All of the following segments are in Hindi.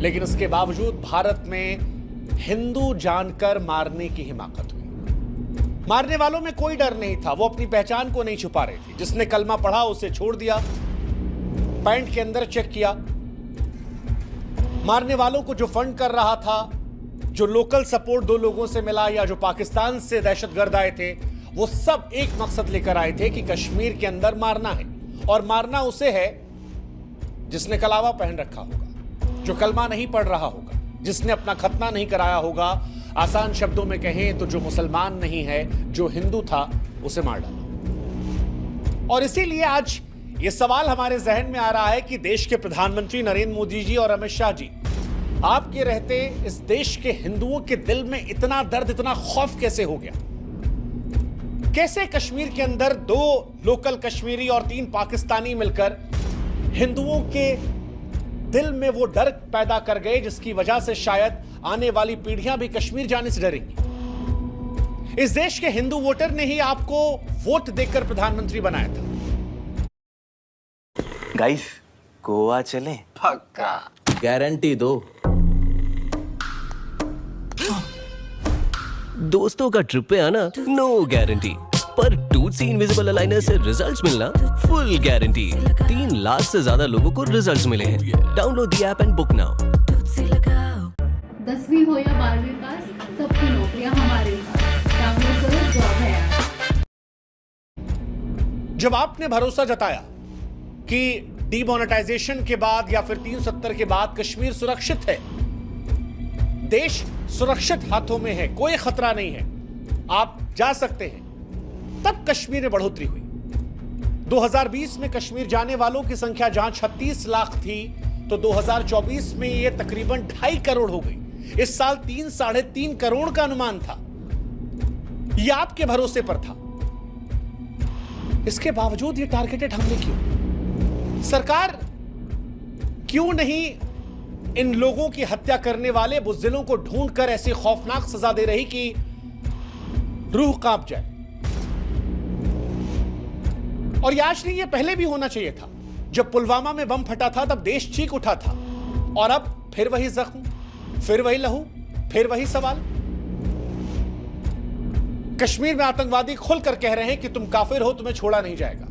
लेकिन इसके बावजूद भारत में हिंदू जानकर मारने की हिमाकत हुई। मारने वालों में कोई डर नहीं था, वो अपनी पहचान को नहीं छुपा रहे थे। जिसने कलमा पढ़ा उसे छोड़ दिया, पैंट के अंदर चेक किया। मारने वालों को जो फंड कर रहा था, जो लोकल सपोर्ट 2 लोगों से मिला या जो पाकिस्तान से दहशतगर्द आए थे, वो सब एक मकसद लेकर आए थे कि कश्मीर के अंदर मारना है। और मारना उसे है जिसने कलावा पहन रखा होगा, जो कलमा नहीं पढ़ रहा होगा, जिसने अपना खतना नहीं कराया होगा। आसान शब्दों में कहें तो जो मुसलमान नहीं है, जो हिंदू था, उसे मार डाला। और इसीलिए आज यह सवाल हमारे जहन में आ रहा है कि देश के प्रधानमंत्री नरेंद्र मोदी जी और अमित शाह जी, आपके रहते इस देश के हिंदुओं के दिल में इतना दर्द, इतना खौफ कैसे हो गया? कैसे कश्मीर के अंदर 2 लोकल कश्मीरी और 3 पाकिस्तानी मिलकर हिंदुओं के दिल में वो डर पैदा कर गए जिसकी वजह से शायद आने वाली पीढ़ियां भी कश्मीर जाने से डरेंगी। इस देश के हिंदू वोटर ने ही आपको वोट देकर प्रधानमंत्री बनाया था। गाइस, गोवा चलें? पक्का। गारंटी दो। दोस्तों का ट्रिप पे आना नो गारंटी, पर टूथ सी इनविजिबल अलाइनर से रिजल्ट्स मिलना फुल गारंटी। 3 लाख से ज्यादा लोगों को रिजल्ट्स मिले हैं। Download the app and book now. 10वीं हो या 12वीं पास, सबकी नौकरियां हमारे पास। डाउनलोड करो जॉब है यार। जब आपने भरोसा जताया कि डीमोनेटाइजेशन के बाद या फिर 370 के बाद कश्मीर सुरक्षित है, देश सुरक्षित हाथों में है, कोई खतरा नहीं है, आप जा सकते हैं, तब कश्मीर में बढ़ोतरी हुई। 2020 में कश्मीर जाने वालों की संख्या जहां 36 लाख थी, तो 2024 में यह तकरीबन 2.5 करोड़ हो गई। इस साल 3-3.5 करोड़ का अनुमान था। यह आपके भरोसे पर था। इसके बावजूद ये टारगेटेड हमले क्यों? सरकार क्यों नहीं इन लोगों की हत्या करने वाले बुज़दिलों को ढूंढकर ऐसी खौफनाक सजा दे रही कि रूह कांप जाए? और ये आज नहीं, ये पहले भी होना चाहिए था। जब पुलवामा में बम फटा था तब देश चीख उठा था, और अब फिर वही जख्म, फिर वही लहू, फिर वही सवाल। कश्मीर में आतंकवादी खुलकर कह रहे हैं कि तुम काफिर हो, तुम्हें छोड़ा नहीं जाएगा।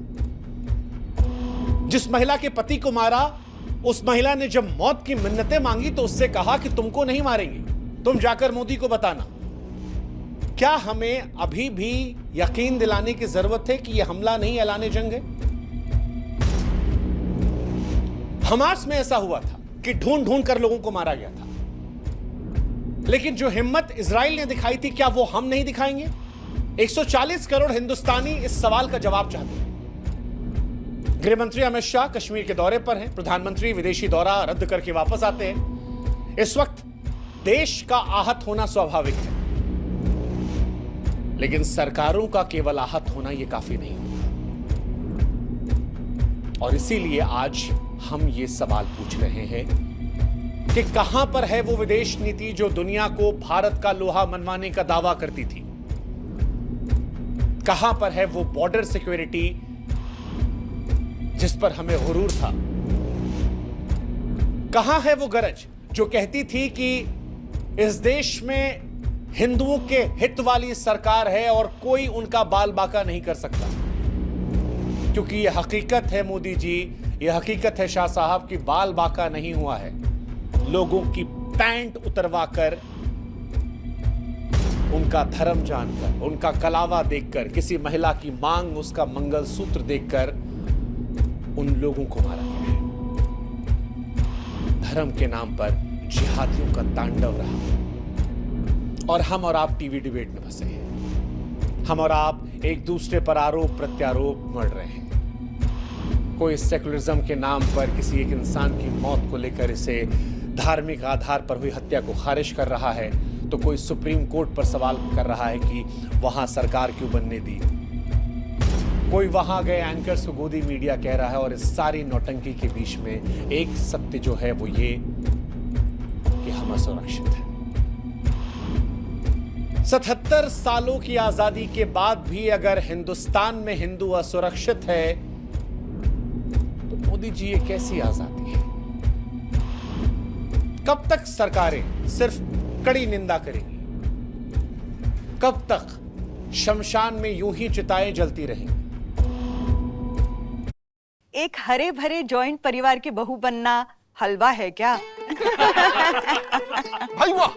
जिस महिला के पति को मारा, उस महिला ने जब मौत की मिन्नतें मांगी तो उससे कहा कि तुमको नहीं मारेंगे, तुम जाकर मोदी को बताना। क्या हमें अभी भी यकीन दिलाने की जरूरत है कि यह हमला नहीं ऐलान जंग है? हमास में ऐसा हुआ था कि ढूंढ ढूंढ कर लोगों को मारा गया था, लेकिन जो हिम्मत इजराइल ने दिखाई थी, क्या वो हम नहीं दिखाएंगे? 140 करोड़ हिंदुस्तानी इस सवाल का जवाब चाहते हैं। गृह मंत्री अमित शाह कश्मीर के दौरे पर हैं। प्रधानमंत्री विदेशी दौरा रद्द करके वापस आते हैं। इस वक्त देश का आहत होना स्वाभाविक है, लेकिन सरकारों का केवल आहत होना यह काफी नहीं होगा। और इसीलिए आज हम ये सवाल पूछ रहे हैं कि कहां पर है वो विदेश नीति जो दुनिया को भारत का लोहा मनवाने का दावा करती थी? कहां पर है वो बॉर्डर सिक्योरिटी जिस पर हमें गुरूर था? कहां है वो गरज जो कहती थी कि इस देश में हिंदुओं के हित वाली सरकार है और कोई उनका बाल बाका नहीं कर सकता? क्योंकि यह हकीकत है मोदी जी, यह हकीकत है शाह साहब की बाल बाका नहीं हुआ है। लोगों की पैंट उतरवाकर, उनका धर्म जानकर, उनका कलावा देखकर, किसी महिला की मांग, उसका मंगलसूत्र देखकर उन लोगों को मारा गया है। धर्म के नाम पर जिहादियों का तांडव रहा, और हम और आप टीवी डिबेट में फंसे हैं। हम और आप एक दूसरे पर आरोप प्रत्यारोप मढ़ रहे हैं। कोई सेकुलरिज्म के नाम पर किसी एक इंसान की मौत को लेकर इसे धार्मिक आधार पर हुई हत्या को खारिज कर रहा है, तो कोई सुप्रीम कोर्ट पर सवाल कर रहा है कि वहां सरकार क्यों बनने दी। कोई वहां गए एंकर्स को गोदी मीडिया कह रहा है, और इस सारी नौटंकी के बीच में एक सत्य जो है वो ये कि हम असुरक्षित हैं। 77 सालों की आजादी के बाद भी अगर हिंदुस्तान में हिंदू असुरक्षित है, तो मोदी जी ये कैसी आजादी है? कब तक सरकारें सिर्फ कड़ी निंदा करेंगी? कब तक शमशान में यूं ही चिताएं जलती रहेंगी? एक हरे भरे जॉइंट परिवार की बहू बनना हलवा है क्या? हलवा।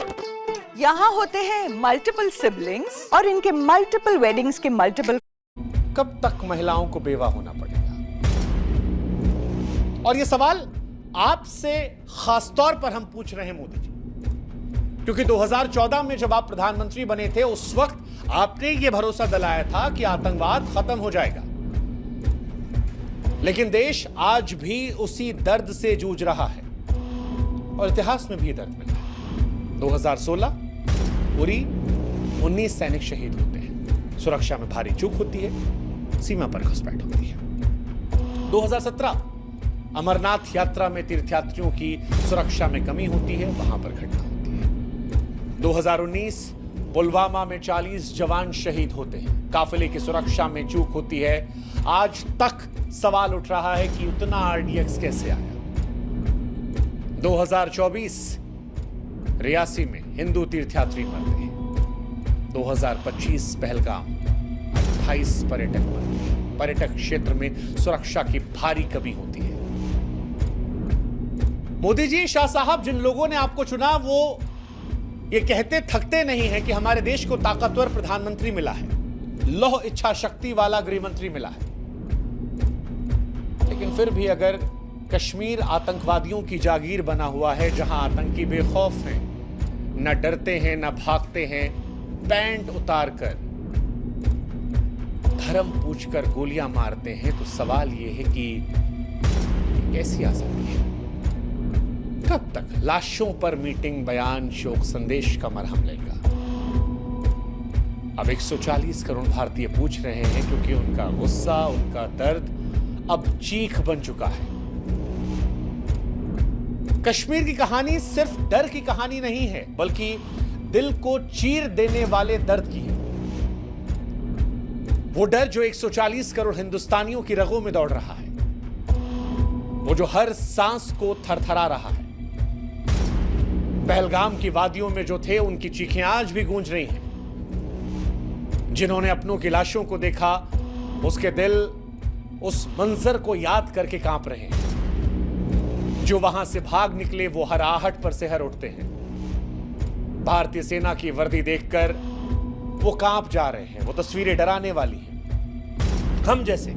यहाँ होते हैं मल्टीपल सिबलिंग्स और इनके मल्टीपल वेडिंग्स के मल्टीपल। कब तक महिलाओं को बेवा होना पड़ेगा? और यह सवाल आपसे खासतौर पर हम पूछ रहे हैं मोदी जी, क्योंकि 2014 में जब आप प्रधानमंत्री बने थे उस वक्त आपने यह भरोसा दिलाया था कि आतंकवाद खत्म हो जाएगा, लेकिन देश आज भी उसी दर्द से जूझ रहा है और इतिहास में भी दर्द मिला है। 2016 उरी 19 सैनिक शहीद होते हैं, सुरक्षा में भारी चूक होती है, सीमा पर घुसपैठ होती है। 2017 अमरनाथ यात्रा में तीर्थयात्रियों की सुरक्षा में कमी होती है, वहां पर घटना होती है। 2019 पुलवामा में 40 जवान शहीद होते हैं, काफिले की सुरक्षा में चूक होती है। आज तक सवाल उठ रहा है कि उतना आरडीएक्स कैसे आया। 2024 रियासी में हिंदू तीर्थयात्री मरते हैं। 2025 पहलगाम 28 पर्यटक मरते हैं। पर्यटक क्षेत्र में सुरक्षा की भारी कमी होती है। मोदी जी, शाह साहब, जिन लोगों ने आपको चुना वो ये कहते थकते नहीं हैं कि हमारे देश को ताकतवर प्रधानमंत्री मिला है, लौह इच्छा शक्ति वाला गृहमंत्री मिला है, लेकिन फिर भी अगर कश्मीर आतंकवादियों की जागीर बना हुआ है, जहां आतंकी बेखौफ हैं, न डरते हैं न भागते हैं, पैंट उतारकर धर्म पूछकर गोलियां मारते हैं, तो सवाल यह है कि कैसी आजादी है? कब तक लाशों पर मीटिंग, बयान, शोक संदेश का मरहम लेगा? अब 140 करोड़ भारतीय पूछ रहे हैं, क्योंकि उनका गुस्सा, उनका दर्द अब चीख बन चुका है। कश्मीर की कहानी सिर्फ डर की कहानी नहीं है, बल्कि दिल को चीर देने वाले दर्द की है। वो डर जो 140 करोड़ हिंदुस्तानियों की रगों में दौड़ रहा है, वो जो हर सांस को थरथरा रहा है। पहलगाम की वादियों में जो थे, उनकी चीखें आज भी गूंज रही हैं। जिन्होंने अपनों की लाशों को देखा, उसके दिल उस मंजर को याद करके कांप रहे हैं। जो वहां से भाग निकले, वो हर आहट पर सिहर उठते हैं। भारतीय सेना की वर्दी देखकर वो कांप जा रहे हैं। वो तस्वीरें डराने वाली हैं। हम जैसे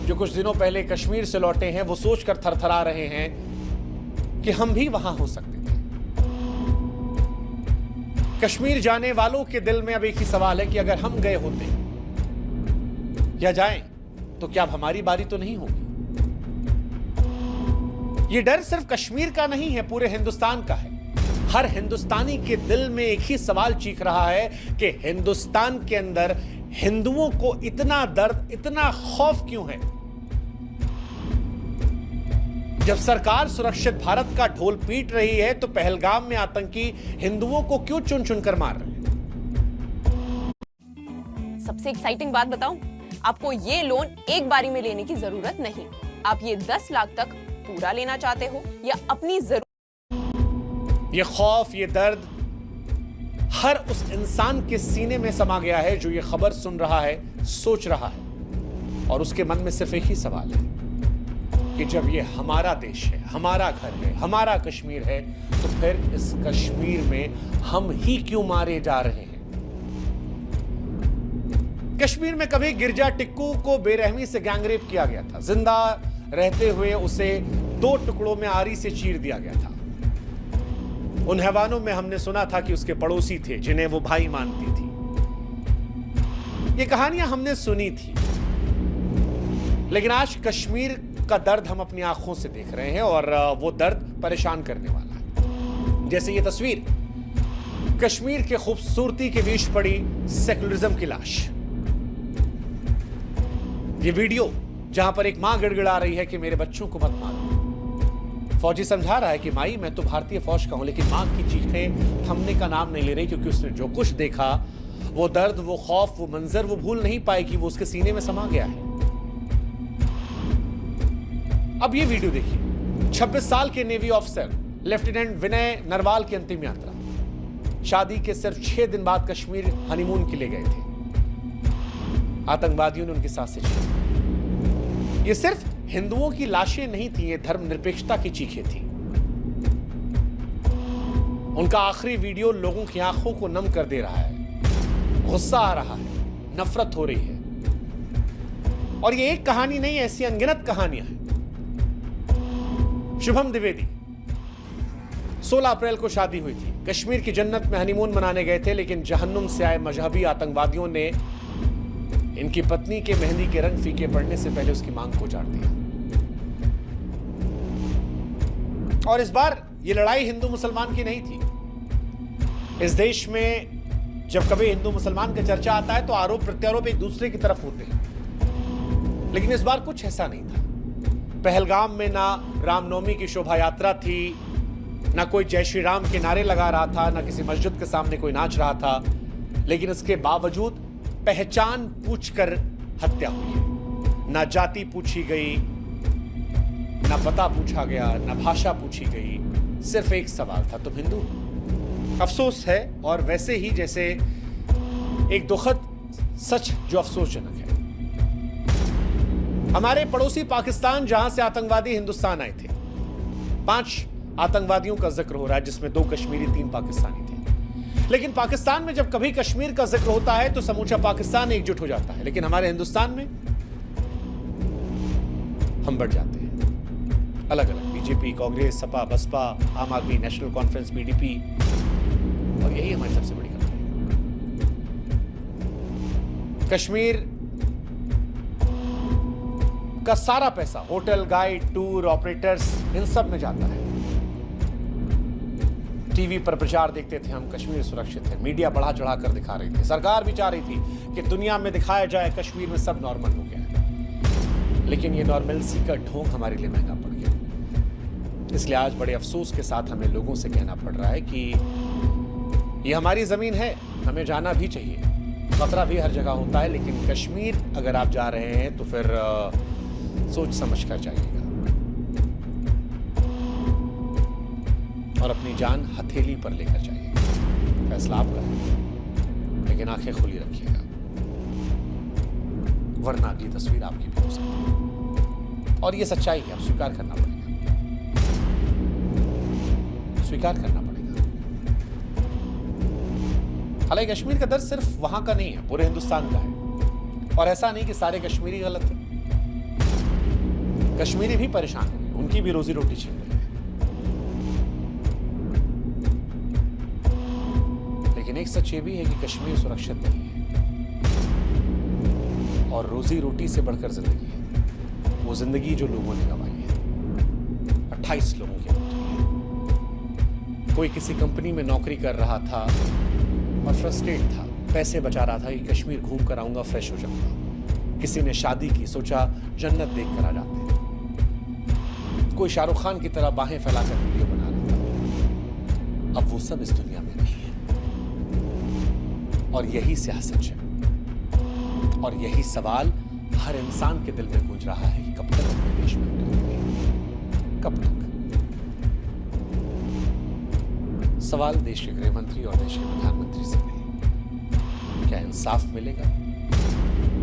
जो कुछ दिनों पहले कश्मीर से लौटे हैं, वो सोचकर थरथरा रहे हैं कि हम भी वहां हो सकते थे। कश्मीर जाने वालों के दिल में अब एक ही सवाल है कि अगर हम गए होते या जाएं, तो क्या अब हमारी बारी तो नहीं होगी? यह डर सिर्फ कश्मीर का नहीं है, पूरे हिंदुस्तान का है। हर हिंदुस्तानी के दिल में एक ही सवाल चीख रहा है कि हिंदुस्तान के अंदर हिंदुओं को इतना दर्द, इतना खौफ क्यों है? जब सरकार सुरक्षित भारत का ढोल पीट रही है, तो पहलगाम में आतंकी हिंदुओं को क्यों चुन चुनकर मार रहे हैं? सबसे एक्साइटिंग बात बताऊं, आपको ये लोन एक बारी में लेने की जरूरत नहीं। आप ये 10 लाख तक पूरा लेना चाहते हो या अपनी जरूरत। ये खौफ, ये दर्द हर उस इंसान के सीने में समा गया है जो ये खबर सुन रहा है, सोच रहा है, और उसके मन में सिर्फ एक ही सवाल है कि जब ये हमारा देश है, हमारा घर है, हमारा कश्मीर है, तो फिर इस कश्मीर में हम ही क्यों मारे जा रहे हैं? कश्मीर में कभी गिरजा टिक्कू को बेरहमी से गैंगरेप किया गया था। जिंदा रहते हुए उसे 2 टुकड़ों में आरी से चीर दिया गया था। उन हैवानों में हमने सुना था कि उसके पड़ोसी थे जिन्हें वो भाई मानती थी। ये कहानियां हमने सुनी थी, लेकिन आज कश्मीर का दर्द हम अपनी आंखों से देख रहे हैं, और वो दर्द परेशान करने वाला है। जैसे ये तस्वीर, कश्मीर के खूबसूरती के बीच पड़ी सेकुलरिज्म की लाश। ये वीडियो जहां पर एक मां गिड़गिड़ा रही है कि मेरे बच्चों को मत मारो। फौजी समझा रहा है कि माई, मैं तो भारतीय फौज का हूं, लेकिन मां की चीखें थमने का नाम नहीं ले रही, क्योंकि उसने जो कुछ देखा, वो दर्द, वो खौफ, वो मंजर वो भूल नहीं पाएगी। वो उसके सीने में समा गया है। अब ये वीडियो देखिए। 26 साल के नेवी ऑफिसर लेफ्टिनेंट विनय नरवाल की अंतिम यात्रा। शादी के सिर्फ 6 दिन बाद कश्मीर हनीमून के लिए गए थे। आतंकवादियों ने उनकी सांसें छीनी। ये सिर्फ हिंदुओं की लाशें नहीं थी, ये धर्मनिरपेक्षता की चीखें थी। उनका आखिरी वीडियो लोगों की आंखों को नम कर दे रहा है। गुस्सा आ रहा है, नफरत हो रही है। और ये एक कहानी नहीं, ऐसी अनगिनत कहानियां हैं। शुभम द्विवेदी, 16 अप्रैल को शादी हुई थी। कश्मीर की जन्नत में हनीमून मनाने गए थे, लेकिन जहन्नुम से आए मजहबी आतंकवादियों ने इनकी पत्नी के मेहंदी के रंग फीके पड़ने से पहले उसकी मांग को उजाड़ दिया। और इस बार ये लड़ाई हिंदू मुसलमान की नहीं थी। इस देश में जब कभी हिंदू मुसलमान का चर्चा आता है तो आरोप प्रत्यारोप एक दूसरे की तरफ होते हैं, लेकिन इस बार कुछ ऐसा नहीं था। पहलगाम में ना रामनवमी की शोभा यात्रा थी, ना कोई जय श्री राम के नारे लगा रहा था, ना किसी मस्जिद के सामने कोई नाच रहा था, लेकिन इसके बावजूद पहचान पूछकर हत्या हुई है। ना जाति पूछी गई, ना पता पूछा गया, ना भाषा पूछी गई, सिर्फ एक सवाल था, तुम हिंदू? अफसोस है, और वैसे ही जैसे एक दुखद सच जो अफसोसजनक है। हमारे पड़ोसी पाकिस्तान, जहां से आतंकवादी हिंदुस्तान आए थे, 5 आतंकवादियों का जिक्र हो रहा है, जिसमें 2 कश्मीरी, 3 पाकिस्तानी थे। लेकिन पाकिस्तान में जब कभी कश्मीर का जिक्र होता है तो समूचा पाकिस्तान एकजुट हो जाता है, लेकिन हमारे हिंदुस्तान में हम बढ़ जाते हैं अलग अलग। बीजेपी, कांग्रेस, सपा, बसपा, आम आदमी, नेशनल कॉन्फ्रेंस, पीडीपी, और यही हमारी सबसे बड़ी कमी है। कश्मीर का सारा पैसा होटल, गाइड, टूर ऑपरेटर्स, इन सब में जाता है। टीवी पर प्रचार देखते थे हम, कश्मीर सुरक्षित है। मीडिया बढ़ा चढ़ा कर दिखा रही थी, सरकार भी चाह रही थी कि दुनिया में दिखाया जाए कश्मीर में सब नॉर्मल हो गया है, लेकिन ये नॉर्मलसी का ढोंग हमारे लिए महंगा पड़ गया। इसलिए आज बड़े अफसोस के साथ हमें लोगों से कहना पड़ रहा है कि ये हमारी जमीन है, हमें जाना भी चाहिए। खतरा भी हर जगह होता है, लेकिन कश्मीर अगर आप जा रहे हैं तो फिर सोच समझ कर जाइएगा और अपनी जान हथेली पर लेकर जाइएगा। फैसला आपका है, लेकिन आंखें खुली रखिएगा, वरना अगली तस्वीर आपकी भी हो सकती है। और ये सच्चाई है, अब स्वीकार करना पड़ेगा, स्वीकार करना पड़ेगा। हालांकि कश्मीर का दर्द सिर्फ वहां का नहीं है, पूरे हिंदुस्तान का है। और ऐसा नहीं कि सारे कश्मीरी गलत है, कश्मीरी भी परेशान हैं, उनकी भी रोजी रोटी छीन रही है। लेकिन एक सच ये भी है कि कश्मीर सुरक्षित नहीं है, और रोजी रोटी से बढ़कर जिंदगी है। वो जिंदगी जो लोगों ने गंवाई है, 28 लोगों की मौत हुई है। कोई किसी कंपनी में नौकरी कर रहा था और फ्रस्ट्रेट था, पैसे बचा रहा था कि कश्मीर घूम कर आऊंगा, फ्रेश हो जाऊंगा। किसी ने शादी की, सोचा जन्नत देख कर आ जाते हैं। कोई शाहरुख खान की तरह बाहें फैलाकर वीडियो बना रहा था। अब वो सब इस दुनिया में नहीं है, और यही सियासत है। और यही सवाल हर इंसान के दिल में गूंज रहा है कि कब तक अपने देश में रहेंगे, कब तक? सवाल देश के गृह मंत्री और देश के प्रधानमंत्री से नहीं, क्या इंसाफ मिलेगा?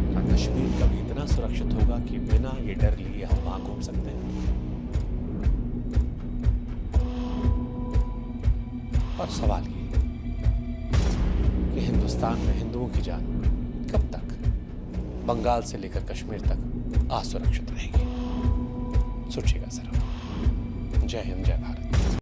क्या कश्मीर कभी इतना सुरक्षित होगा कि बिना ये डर लिए हम वहां घूम सकते हैं? और सवाल ये कि हिंदुस्तान में हिंदुओं की जान कब तक बंगाल से लेकर कश्मीर तक असुरक्षित रहेगी? सोचिएगा जरा। जय हिंद, जय भारत।